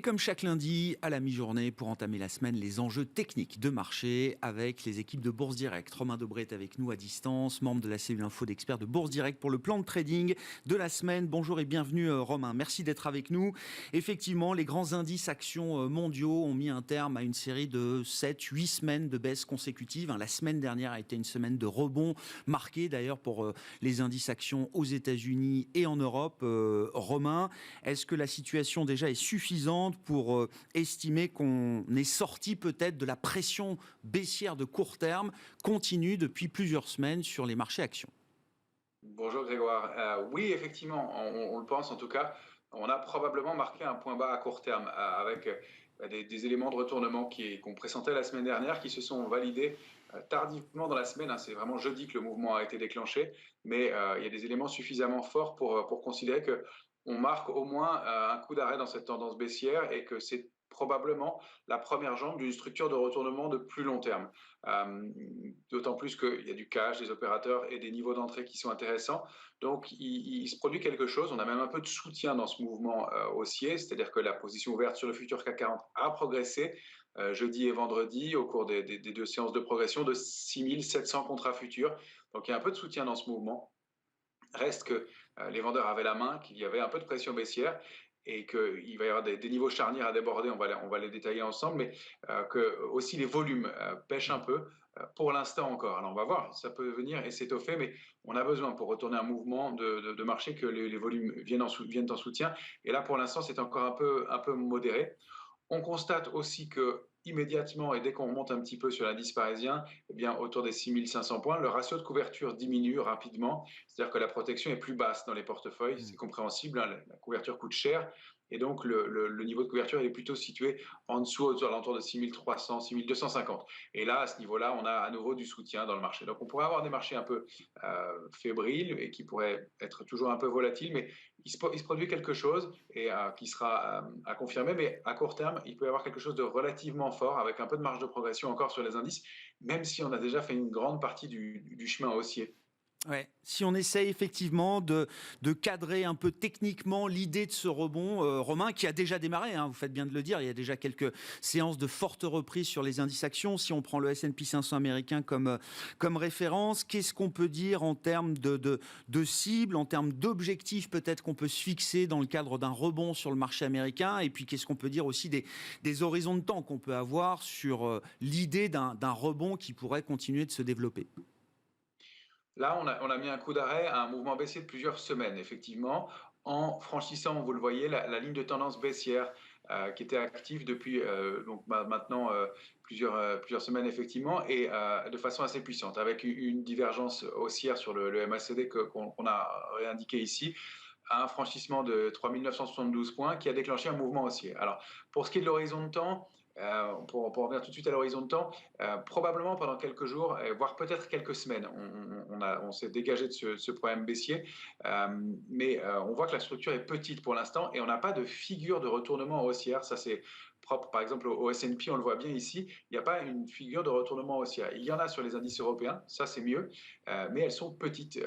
comme chaque lundi, à la mi-journée, pour entamer la semaine, les enjeux techniques de marché avec les équipes de Bourse Direct. Romain Debré est avec nous à distance, membre de la cellule info d'experts de Bourse Direct pour le plan de trading de la semaine. Bonjour et bienvenue Romain, merci d'être avec nous. Effectivement, les grands indices actions mondiaux ont mis un terme à une série de 7-8 semaines de baisse consécutives. La semaine dernière a été une semaine de rebond marquée d'ailleurs pour les indices actions aux États-Unis et en Europe. Romain, est-ce que la situation déjà est suffisante pour estimer qu'on est sorti peut-être de la pression baissière de court terme continue depuis plusieurs semaines sur les marchés actions? Bonjour Grégoire. Oui, effectivement, on le pense en tout cas. On a probablement marqué un point bas à court terme avec des éléments de retournement qu'on pressentait la semaine dernière qui se sont validés tardivement dans la semaine. C'est vraiment jeudi que le mouvement a été déclenché, mais il y a des éléments suffisamment forts pour considérer qu'on marque au moins un coup d'arrêt dans cette tendance baissière et que c'est probablement la première jambe d'une structure de retournement de plus long terme. D'autant plus qu'il y a du cash, des opérateurs et des niveaux d'entrée qui sont intéressants. Donc, il se produit quelque chose. On a même un peu de soutien dans ce mouvement haussier, c'est-à-dire que la position ouverte sur le futur CAC 40 a progressé jeudi et vendredi au cours des deux séances de progression de 6700 contrats futurs. Donc, il y a un peu de soutien dans ce mouvement. Reste que les vendeurs avaient la main, qu'il y avait un peu de pression baissière et qu'il va y avoir des niveaux charnières à déborder, on va les détailler ensemble, mais que aussi les volumes pêchent un peu pour l'instant encore. Alors on va voir, ça peut venir et s'étoffer, mais on a besoin pour retourner un mouvement de marché que les volumes viennent en soutien. Et là pour l'instant c'est encore un peu modéré. On constate aussi que immédiatement, et dès qu'on remonte un petit peu sur l'indice parisien, eh bien, autour des 6500 points, le ratio de couverture diminue rapidement. C'est-à-dire que la protection est plus basse dans les portefeuilles. C'est compréhensible, la couverture coûte cher. Et donc, le niveau de couverture est plutôt situé en dessous, aux alentours de 6300, 6250. Et là, à ce niveau-là, on a à nouveau du soutien dans le marché. Donc, on pourrait avoir des marchés un peu fébriles et qui pourraient être toujours un peu volatiles, mais il se produit quelque chose et qui sera à confirmer. Mais à court terme, il peut y avoir quelque chose de relativement fort avec un peu de marge de progression encore sur les indices, même si on a déjà fait une grande partie du chemin haussier. Ouais. Si on essaye effectivement de cadrer un peu techniquement l'idée de ce rebond, Romain, qui a déjà démarré, vous faites bien de le dire, il y a déjà quelques séances de forte reprise sur les indices actions. Si on prend le S&P 500 américain comme référence, qu'est-ce qu'on peut dire en termes de cibles, en termes d'objectifs peut-être qu'on peut se fixer dans le cadre d'un rebond sur le marché américain? Et puis qu'est-ce qu'on peut dire aussi des horizons de temps qu'on peut avoir sur l'idée d'un rebond qui pourrait continuer de se développer? Là, on a mis un coup d'arrêt à un mouvement baissier de plusieurs semaines, effectivement, en franchissant, vous le voyez, la ligne de tendance baissière qui était active depuis maintenant plusieurs semaines, effectivement, et de façon assez puissante, avec une divergence haussière sur le MACD qu'on a réindiqué ici, à un franchissement de 3972 points qui a déclenché un mouvement haussier. Alors, pour ce qui est de l'horizon de temps, pour revenir tout de suite à l'horizon de temps, probablement pendant quelques jours, voire peut-être quelques semaines, on s'est dégagé de ce problème baissier, mais on voit que la structure est petite pour l'instant et on n'a pas de figure de retournement haussière. Ça, c'est propre, par exemple, au S&P, on le voit bien ici, il n'y a pas une figure de retournement haussière. Il y en a sur les indices européens, ça c'est mieux, mais elles sont petites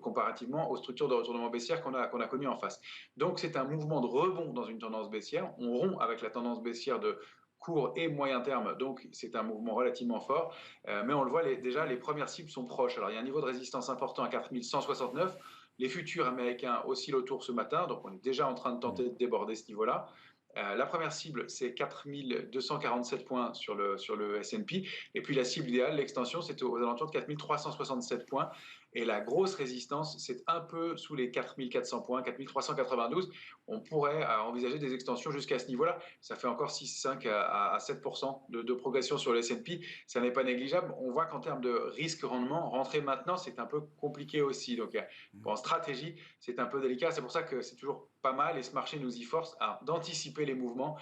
comparativement aux structures de retournement baissière qu'on a connues en face. Donc c'est un mouvement de rebond dans une tendance baissière. On rompt avec la tendance baissière de court et moyen terme, donc c'est un mouvement relativement fort, mais on le voit, déjà les premières cibles sont proches. Alors il y a un niveau de résistance important à 4169, les futurs américains oscillent autour ce matin, donc on est déjà en train de tenter de déborder ce niveau-là. La première cible, c'est 4247 points sur le S&P. Et puis la cible idéale, l'extension, c'est aux alentours de 4367 points. Et la grosse résistance, c'est un peu sous les 4400 points, 4392. On pourrait envisager des extensions jusqu'à ce niveau-là. Ça fait encore 6, 5 à 7% de progression sur le S&P. Ça n'est pas négligeable. On voit qu'en termes de risque-rendement, rentrer maintenant, c'est un peu compliqué aussi. Donc, en stratégie, c'est un peu délicat. C'est pour ça que c'est toujours pas mal et ce marché nous y force d'anticiper les mouvements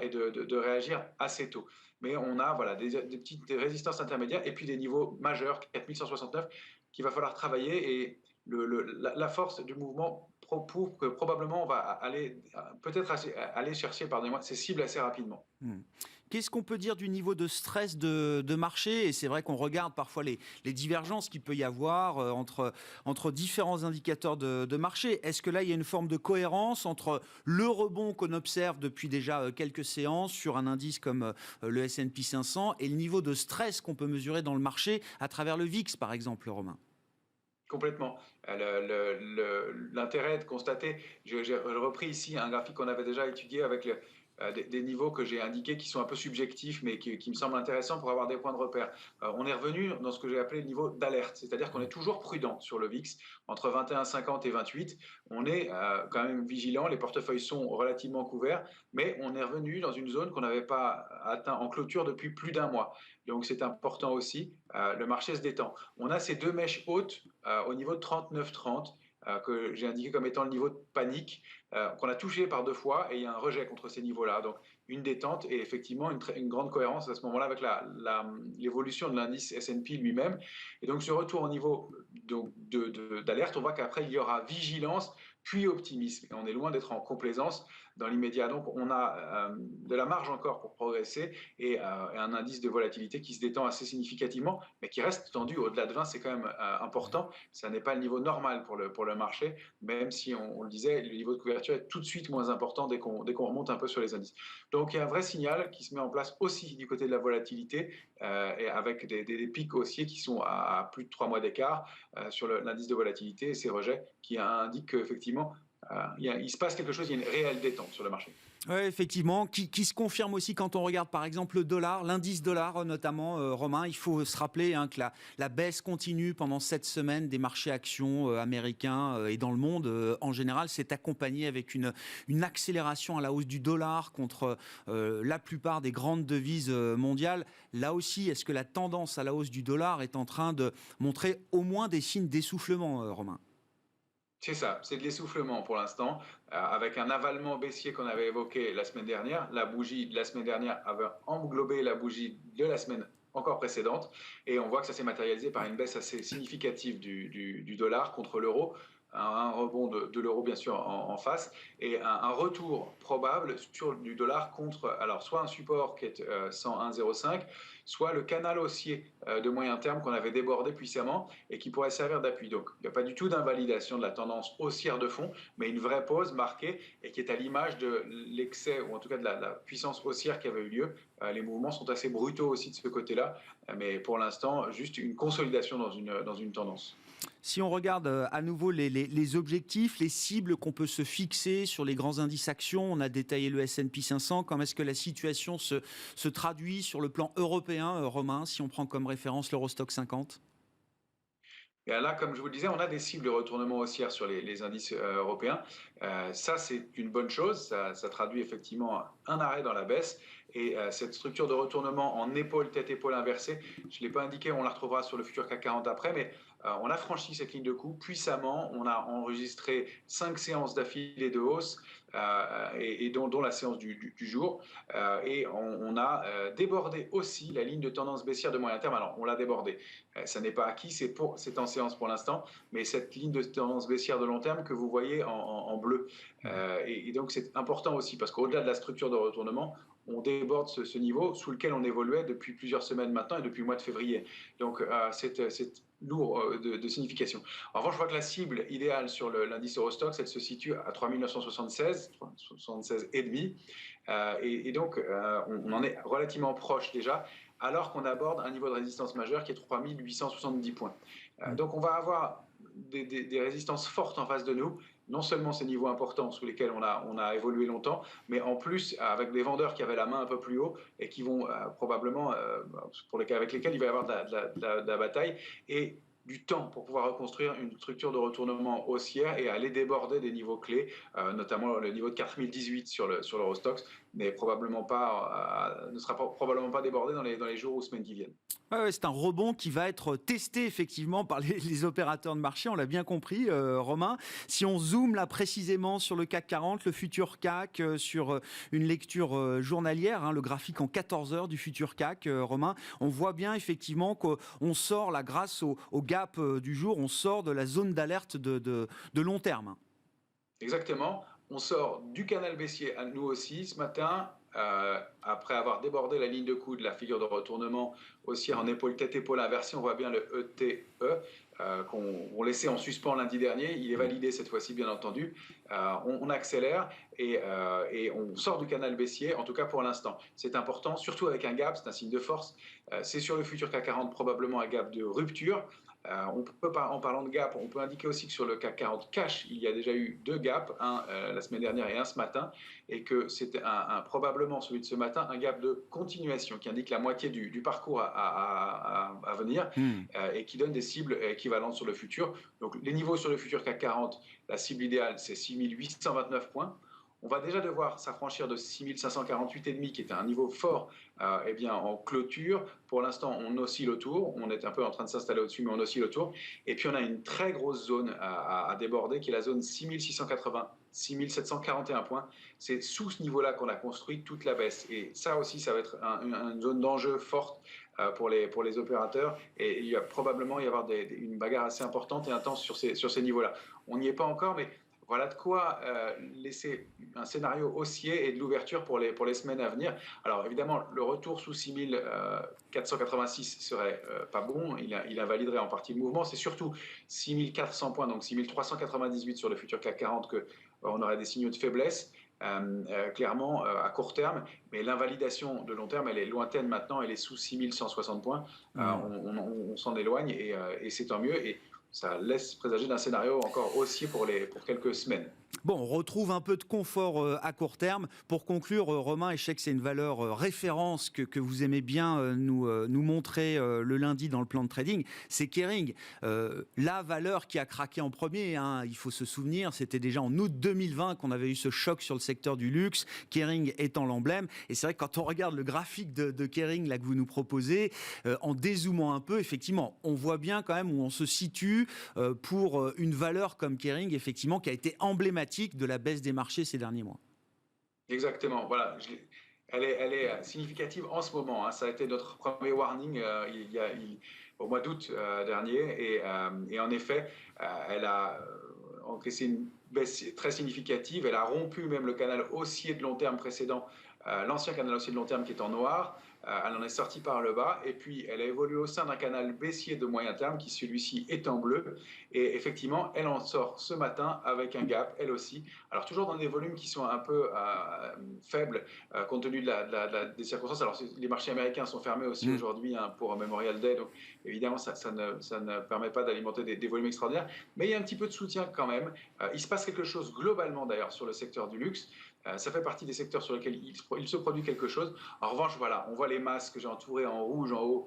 et de réagir assez tôt. Mais on a des petites résistances intermédiaires et puis des niveaux majeurs, 4169, qu'il va falloir travailler. Et la force du mouvement prouve que probablement on va aller peut-être aller chercher ces cibles assez rapidement. Qu'est-ce qu'on peut dire du niveau de stress de marché? Et c'est vrai qu'on regarde parfois les divergences qu'il peut y avoir entre différents indicateurs de marché. Est-ce que là, il y a une forme de cohérence entre le rebond qu'on observe depuis déjà quelques séances sur un indice comme le S&P 500 et le niveau de stress qu'on peut mesurer dans le marché à travers le VIX, par exemple, Romain? Complètement. L'intérêt de constater, j'ai repris ici un graphique qu'on avait déjà étudié avec des niveaux que j'ai indiqués qui sont un peu subjectifs, mais qui me semblent intéressants pour avoir des points de repère. On est revenu dans ce que j'ai appelé le niveau d'alerte, c'est-à-dire qu'on est toujours prudent sur le VIX, entre 21,50 et 28. On est quand même vigilant, les portefeuilles sont relativement couverts, mais on est revenu dans une zone qu'on n'avait pas atteint en clôture depuis plus d'un mois. Donc c'est important aussi, le marché se détend. On a ces deux mèches hautes au niveau de 39,30 que j'ai indiqué comme étant le niveau de panique, qu'on a touché par deux fois et il y a un rejet contre ces niveaux-là. Donc une détente et effectivement une grande cohérence à ce moment-là avec l'évolution de l'indice S&P lui-même. Et donc ce retour au niveau d'alerte, on voit qu'après il y aura vigilance puis optimisme. Et on est loin d'être en complaisance dans l'immédiat. Donc on a de la marge encore pour progresser et un indice de volatilité qui se détend assez significativement, mais qui reste tendu au-delà de 20, c'est quand même important. Ça n'est pas le niveau normal pour le marché, même si on le disait, le niveau de couverture est tout de suite moins important dès qu'on remonte un peu sur les indices. Donc il y a un vrai signal qui se met en place aussi du côté de la volatilité, et avec des pics haussiers qui sont à plus de 3 mois d'écart sur l'indice de volatilité et ces rejets qui indiquent qu'effectivement, il se passe quelque chose, il y a une réelle détente sur le marché. Oui, effectivement, qui se confirme aussi quand on regarde par exemple le dollar, l'indice dollar notamment, Romain. Il faut se rappeler que la baisse continue pendant cette semaine des marchés actions américains et dans le monde en général s'est accompagnée avec une accélération à la hausse du dollar contre la plupart des grandes devises mondiales. Là aussi, est-ce que la tendance à la hausse du dollar est en train de montrer au moins des signes d'essoufflement, Romain? C'est ça, c'est de l'essoufflement pour l'instant, avec un avalement baissier qu'on avait évoqué la semaine dernière. La bougie de la semaine dernière avait englobé la bougie de la semaine encore précédente, et on voit que ça s'est matérialisé par une baisse assez significative du dollar contre l'euro, un rebond de l'euro bien sûr en face, et un retour probable du dollar contre, alors soit un support qui est 101,05, soit le canal haussier de moyen terme qu'on avait débordé puissamment et qui pourrait servir d'appui. Donc il n'y a pas du tout d'invalidation de la tendance haussière de fond, mais une vraie pause marquée et qui est à l'image de l'excès, ou en tout cas de la puissance haussière qui avait eu lieu. Les mouvements sont assez brutaux aussi de ce côté-là, mais pour l'instant, juste une consolidation dans une tendance. Si on regarde à nouveau les objectifs, les cibles qu'on peut se fixer sur les grands indices actions, on a détaillé le S&P 500, comment est-ce que la situation se traduit sur le plan européen, Romain, si on prend comme référence l'Eurostoxx 50? Et là, comme je vous le disais, on a des cibles de retournement haussière sur les indices européens. Ça, c'est une bonne chose. Ça traduit effectivement un arrêt dans la baisse. Et cette structure de retournement en épaule, tête-épaule inversée, je ne l'ai pas indiqué, on la retrouvera sur le futur CAC 40 après, mais on a franchi cette ligne de coup puissamment. On a enregistré 5 séances d'affilée de hausse, et dont la séance du jour. Et on a débordé aussi la ligne de tendance baissière de moyen terme. Alors, on l'a débordé. Ça n'est pas acquis, c'est en séance pour l'instant, mais cette ligne de tendance baissière de long terme que vous voyez en bleu. Et donc, c'est important aussi parce qu'au-delà de la structure de retournement, on déborde ce niveau sous lequel on évoluait depuis plusieurs semaines maintenant et depuis le mois de février. Donc, c'est lourd de signification. En revanche, je vois que la cible idéale sur l'indice Eurostoxx, elle se situe à 3976, 76,5. Et donc, on en est relativement proche déjà, alors qu'on aborde un niveau de résistance majeur qui est 3870 points. Donc, on va avoir des résistances fortes en face de nous, non seulement ces niveaux importants sous lesquels on a évolué longtemps, mais en plus avec des vendeurs qui avaient la main un peu plus haut et qui vont probablement, avec lesquels il va y avoir de la bataille et du temps pour pouvoir reconstruire une structure de retournement haussière et aller déborder des niveaux clés, notamment le niveau de 4018 sur l'Eurostoxx, ne sera probablement pas débordé dans les jours ou semaines qui viennent. Ouais, c'est un rebond qui va être testé effectivement par les opérateurs de marché, on l'a bien compris, Romain. Si on zoome là précisément sur le CAC 40, le futur CAC, sur une lecture journalière, le graphique en 14 heures du futur CAC, Romain, on voit bien effectivement qu'on sort là grâce au gap du jour, on sort de la zone d'alerte de long terme. Exactement. On sort du canal baissier à nous aussi ce matin, après avoir débordé la ligne de coude, la figure de retournement haussière en épaule tête-épaule inversée, on voit bien le ETE qu'on laissait en suspens lundi dernier. Il est validé cette fois-ci, bien entendu. On accélère et on sort du canal baissier, en tout cas pour l'instant. C'est important, surtout avec un gap, c'est un signe de force. C'est sur le futur CAC 40 probablement un gap de rupture. En parlant de gap, on peut indiquer aussi que sur le CAC 40 cash, il y a déjà eu 2 gaps, un la semaine dernière et un ce matin, et que c'était probablement celui de ce matin, un gap de continuation qui indique la moitié du parcours à venir et qui donne des cibles équivalentes sur le futur. Donc les niveaux sur le futur CAC 40, la cible idéale, c'est 6829 points. On va déjà devoir s'affranchir de 6548,5 qui était un niveau fort eh bien, en clôture. Pour l'instant, on oscille autour. On est un peu en train de s'installer au-dessus, mais on oscille autour. Et puis, on a une très grosse zone à déborder qui est la zone 6680, 6741 points. C'est sous ce niveau-là qu'on a construit toute la baisse. Et ça aussi, ça va être une zone d'enjeu forte pour les opérateurs. Et il va probablement y avoir une bagarre assez importante et intense sur ces niveaux-là. On n'y est pas encore, mais voilà de quoi laisser un scénario haussier et de l'ouverture pour les semaines à venir. Alors évidemment, le retour sous 6486 serait pas bon, il invaliderait en partie le mouvement. C'est surtout 6400 points, donc 6398 sur le futur CAC 40 qu'on aurait des signaux de faiblesse. Clairement à court terme, mais l'invalidation de long terme, elle est lointaine maintenant, elle est sous 6160 points. On s'en éloigne et c'est tant mieux. Et ça laisse présager d'un scénario encore haussier pour quelques semaines. Bon, on retrouve un peu de confort à court terme. Pour conclure, Romain, et je sais que c'est une valeur référence que vous aimez bien nous montrer le lundi dans le plan de trading, c'est Kering. La valeur qui a craqué en premier, hein, il faut se souvenir, c'était déjà en août 2020 qu'on avait eu ce choc sur le secteur du luxe, Kering étant l'emblème. Et c'est vrai que quand on regarde le graphique de Kering là, que vous nous proposez, en dézoomant un peu, effectivement, on voit bien quand même où on se situe pour une valeur comme Kering, effectivement, qui a été emblématique de la baisse des marchés ces derniers mois. Exactement, voilà. Elle est significative en ce moment. Hein. Ça a été notre premier warning au mois d'août dernier. Et en effet, elle a encaissé une baisse très significative. Elle a rompu même le canal haussier de long terme précédent, l'ancien canal haussier de long terme qui est en noir. Elle en est sortie par le bas et puis elle a évolué au sein d'un canal baissier de moyen terme qui celui-ci est en bleu et effectivement elle en sort ce matin avec un gap elle aussi, alors toujours dans des volumes qui sont un peu faibles compte tenu des circonstances. Alors les marchés américains sont fermés aussi aujourd'hui hein, pour Memorial Day, donc évidemment ça ne permet pas d'alimenter des volumes extraordinaires, mais il y a un petit peu de soutien quand même. Il se passe quelque chose globalement d'ailleurs sur le secteur du luxe. Ça fait partie des secteurs sur lesquels il se produit quelque chose. En revanche, voilà, on voit les masses que j'ai entourées en rouge en haut,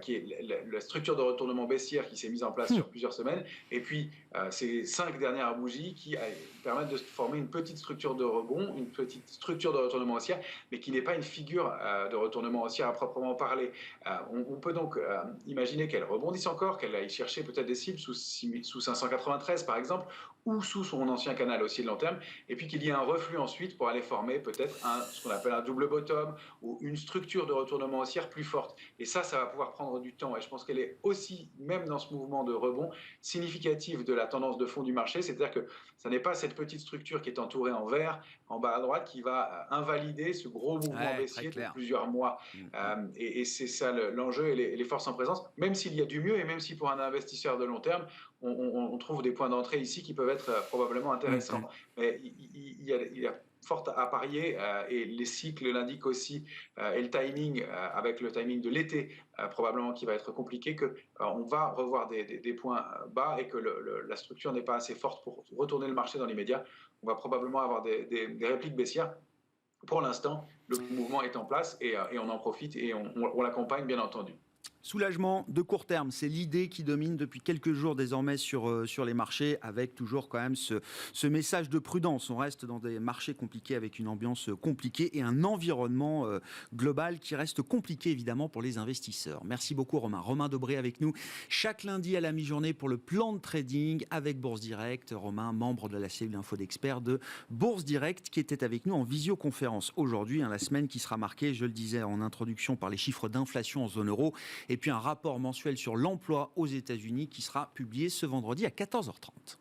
qui est la structure de retournement baissière qui s'est mise en place sur plusieurs semaines. Et puis, ces 5 dernières bougies qui permettent de former une petite structure de rebond, une petite structure de retournement haussière, mais qui n'est pas une figure de retournement haussière à proprement parler. On peut donc imaginer qu'elle rebondisse encore, qu'elle aille chercher peut-être des cibles sous 593 par exemple, ou sous son ancien canal haussier de long terme, et puis qu'il y ait un reflux ensuite pour aller former peut-être ce qu'on appelle un double bottom ou une structure de retournement haussière plus forte. Et ça va pouvoir prendre du temps. Et je pense qu'elle est aussi, même dans ce mouvement de rebond, significative de la tendance de fond du marché. C'est-à-dire que ça n'est pas cette petite structure qui est entourée en vert, en bas à droite, qui va invalider ce gros mouvement baissier de plusieurs mois. Et c'est ça l'enjeu et les forces en présence, même s'il y a du mieux et même si pour un investisseur de long terme, on trouve des points d'entrée ici qui peuvent être probablement intéressants. Mais il y a fort à parier et les cycles l'indiquent aussi et le timing, avec le timing de l'été probablement qui va être compliqué, qu'on va revoir des points bas et que la structure n'est pas assez forte pour retourner le marché dans l'immédiat. On va probablement avoir des répliques baissières. Pour l'instant, le mouvement est en place et on en profite et on l'accompagne bien entendu. Soulagement de court terme, c'est l'idée qui domine depuis quelques jours désormais sur les marchés, avec toujours quand même ce message de prudence. On reste dans des marchés compliqués avec une ambiance compliquée et un environnement global qui reste compliqué évidemment pour les investisseurs. Merci beaucoup Romain. Romain Dobré avec nous chaque lundi à la mi-journée pour le plan de trading avec Bourse Direct. Romain, membre de la cellule info d'experts de Bourse Direct, qui était avec nous en visioconférence aujourd'hui, la semaine qui sera marquée, je le disais en introduction, par les chiffres d'inflation en zone euro. Et puis un rapport mensuel sur l'emploi aux États-Unis qui sera publié ce vendredi à 14h30.